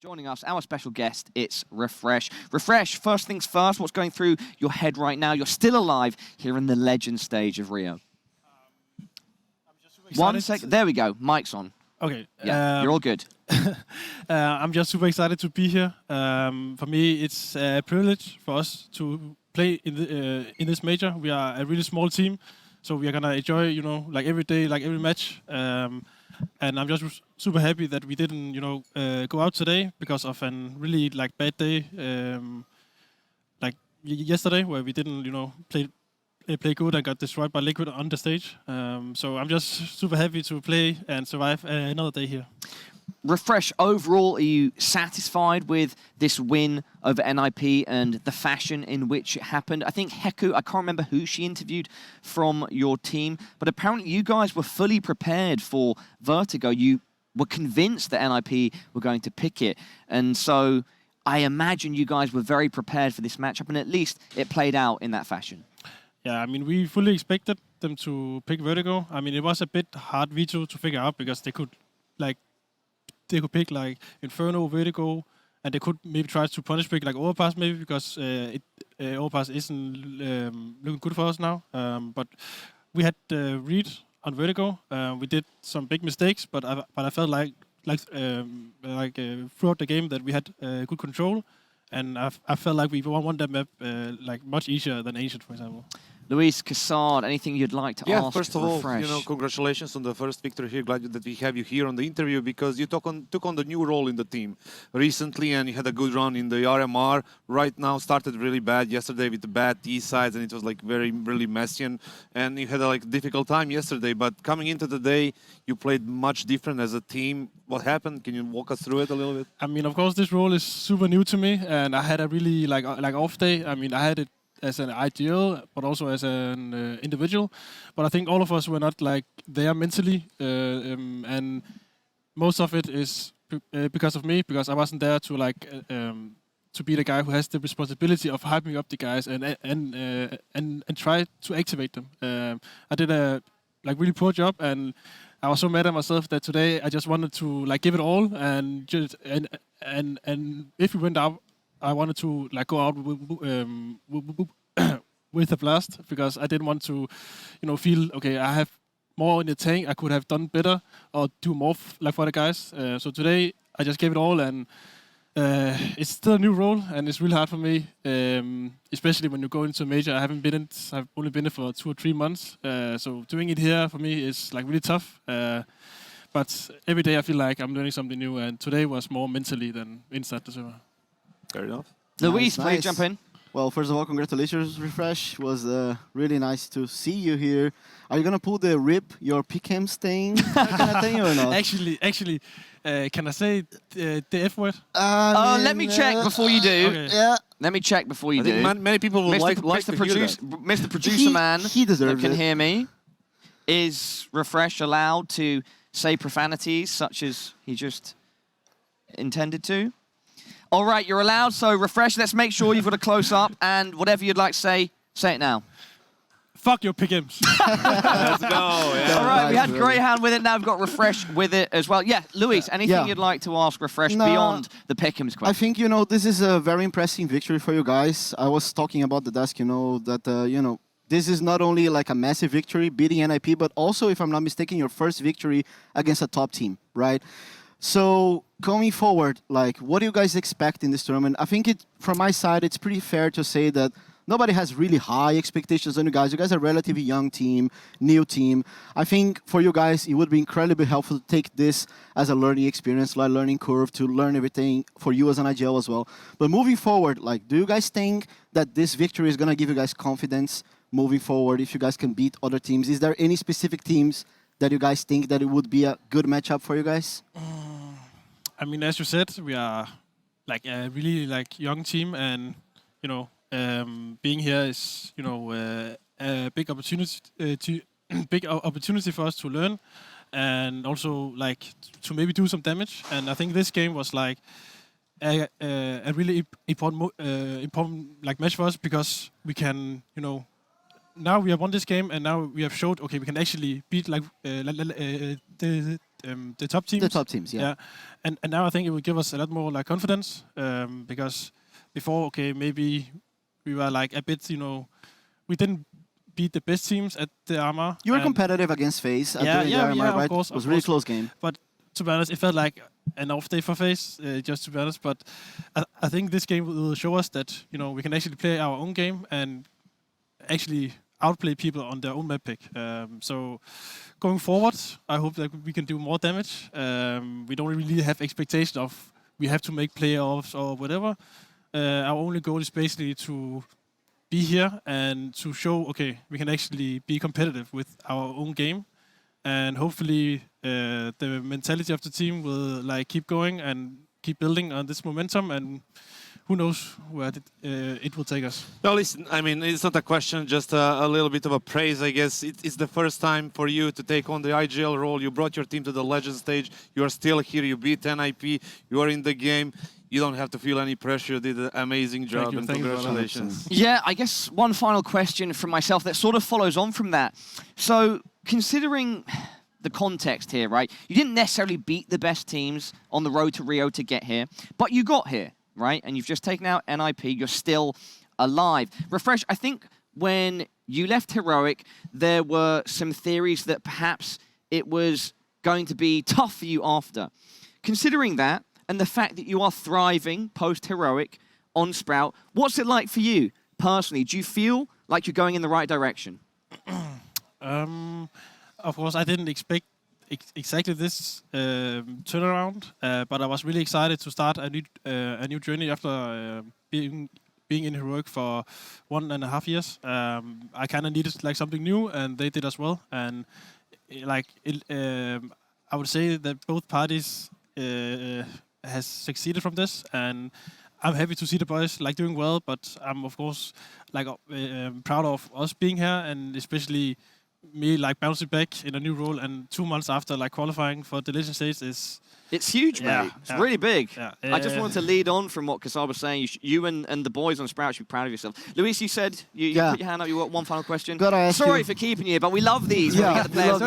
Joining us, our special guest, it's refrezh. refrezh, first things first, what's going through your head right now? You're still alive here in the legend stage of Rio. One second, there we go, mic's on. Okay. Yeah, you're all good. I'm just super excited to be here. For me, it's a privilege for us to play in this major. We are a really small team, so we are gonna enjoy, like every day, like every match. And I'm just super happy that we didn't, go out today because of a really bad day, like yesterday, where we didn't, play good and got destroyed by Liquid on the stage. So I'm just super happy to play and survive another day here. refrezh, overall, are you satisfied with this win over NiP and the fashion in which it happened? I think Heku, I can't remember who she interviewed from your team, but apparently you guys were fully prepared for Vertigo. You were convinced that NiP were going to pick it. And so I imagine you guys were very prepared for this matchup, and at least it played out in that fashion. Yeah, I mean, we fully expected them to pick Vertigo. I mean, it was a bit hard veto to figure out because they could pick Inferno, Vertigo, and they could maybe try to punish pick Overpass maybe because Overpass isn't looking good for us now. But we had the read on Vertigo. We did some big mistakes, but I felt like throughout the game that we had good control, and I felt like we won that map much easier than Ancient, for example. Luis, Cassard, anything you'd like to ask? First of all, refrezh? congratulations on the first victory here. Glad that we have you here on the interview because you took on the new role in the team recently, and you had a good run in the RMR. Right now, started really bad yesterday with the bad T sides, and it was really messy, and you had a difficult time yesterday. But coming into the day, you played much different as a team. What happened? Can you walk us through it a little bit? I mean, of course, this role is super new to me, and I had a really off day. I mean, I had it as an ideal, but also as an individual. But I think all of us were not there mentally, and most of it is because of me, because I wasn't there to be the guy who has the responsibility of hyping up the guys and try to activate them. I did a really poor job, and I was so mad at myself that today I just wanted to give it all, and if we went out, I wanted to go out with a blast because I didn't want to, feel okay. I have more in the tank. I could have done better or do more for the guys. So today I just gave it all, and it's still a new role, and it's really hard for me, especially when you go into a major. I've only been it for 2 or 3 months. So doing it here for me is really tough. But every day I feel like I'm learning something new, and today was more mentally than inside the server. Fair enough. Luis, please jump in. Well, first of all, congratulations, refrezh. It was really nice to see you here. Are you gonna pull the RIP your pick'em thing kind of thing or not? Actually, can I say the F word? Let me check before you do. Okay. Yeah. Let me check before you do. Many people would like to hear that. Mr. Producer Man, he deserves that can it. hear me. Is refrezh allowed to say profanities such as he just intended to? All right, you're allowed, so refrezh, let's make sure you've got a close-up, and whatever you'd like to say it now. Fuck your pick'ems. Let's go. Yeah. All right, we had Greyhound with it, now we've got refrezh with it as well. Yeah, Luis, anything you'd like to ask refrezh beyond the pick'ems question? I think, this is a very impressive victory for you guys. I was talking about the desk, that, this is not only a massive victory, beating NiP, but also, if I'm not mistaken, your first victory against a top team, right? So going forward, what do you guys expect in this tournament? I think from my side, it's pretty fair to say that nobody has really high expectations on you guys. You guys are a relatively young team, new team. I think for you guys, it would be incredibly helpful to take this as a learning experience, learning curve, to learn everything for you as an IGL as well. But moving forward, do you guys think that this victory is going to give you guys confidence moving forward if you guys can beat other teams? Is there any specific teams that you guys think that it would be a good matchup for you guys? I mean, as you said, we are a really young team, and being here is a big opportunity for us to learn, and also to maybe do some damage. And I think this game was a really important match for us because we can now we have won this game, and now we have showed we can actually beat the the top teams. The top teams, yeah. And now I think it will give us a lot more like confidence because before, okay, maybe we were like a bit, we didn't beat the best teams at the Arma. You were competitive against FaZe during the RMR, right? Of course, it was a really close game. But to be honest, it felt like an off day for FaZe, just to be honest. But I think this game will show us that, we can actually play our own game and actually outplay people on their own map pick. So going forward, I hope that we can do more damage. We don't really have expectation of we have to make playoffs or whatever. Our only goal is basically to be here and to show, okay, we can actually be competitive with our own game. And hopefully the mentality of the team will like keep going and keep building on this momentum, and who knows where it will take us. No, listen, I mean, it's not a question, just a little bit of a praise, I guess. It's the first time for you to take on the IGL role. You brought your team to the Legend stage. You are still here. You beat NiP. You are in the game. You don't have to feel any pressure. You did an amazing job, and congratulations. Yeah, I guess one final question from myself that sort of follows on from that. So, considering the context here, right? You didn't necessarily beat the best teams on the road to Rio to get here, but you got here, right? And you've just taken out NiP. You're still alive. refrezh, I think when you left Heroic, there were some theories that perhaps it was going to be tough for you after. Considering that, and the fact that you are thriving post-Heroic on Sprout, what's it like for you personally? Do you feel like you're going in the right direction? Of course, I didn't expect exactly this turnaround, but I was really excited to start a new journey after being in Heroic for 1.5 years. I kind of needed like something new, and they did as well. And I would say that both parties has succeeded from this, and I'm happy to see the boys like doing well. But I'm of course like proud of us being here, and especially me like bouncing back in a new role, and 2 months after like qualifying for the Legend stage is... It's huge, mate. It's really big. Yeah. I just wanted to lead on from what Kassar was saying. You and the boys on Sprout should be proud of yourself. Luis, you said you put your hand up. You got one final question. Sorry for keeping you, but we love these. Yeah, when we get the players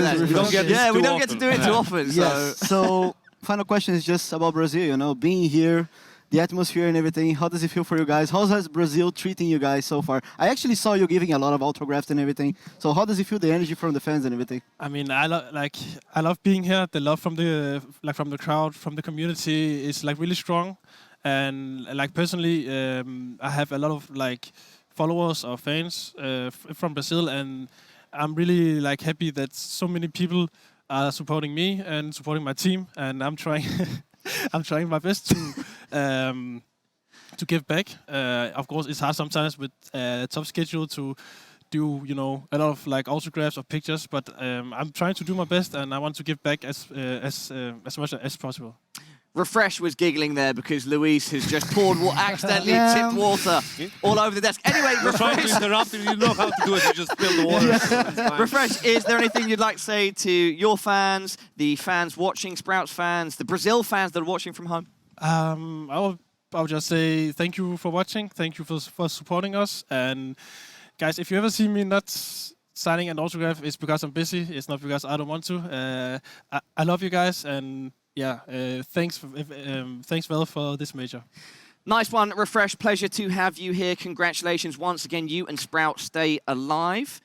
we don't get to do it too often. Yes. So final question is just about Brazil. Being here, the atmosphere and everything. How does it feel for you guys? How has Brazil treating you guys so far? I actually saw you giving a lot of autographs and everything. So how does it feel, the energy from the fans and everything? I mean, I love being here. The love from the crowd, from the community is like really strong. And like personally, I have a lot of like followers or fans from Brazil, and I'm really like happy that so many people are supporting me and supporting my team, and I'm trying I'm trying my best to give back. Of course, it's hard sometimes with a tough schedule to do, a lot of like autographs or pictures. But I'm trying to do my best, and I want to give back as much as possible. refrezh was giggling there because Luis has just poured accidentally tipped water all over the desk. Anyway, We're trying to interrupt you. You know how to do it. You just spill the water. refrezh, is there anything you'd like to say to your fans, the fans watching, Sprouts fans, the Brazil fans that are watching from home? I would just say thank you for watching. Thank you for supporting us. And guys, if you ever see me not signing an autograph, it's because I'm busy. It's not because I don't want to. I love you guys, and yeah, thanks well for this major. Nice one, refrezh. Pleasure to have you here. Congratulations once again. You and Sprout stay alive.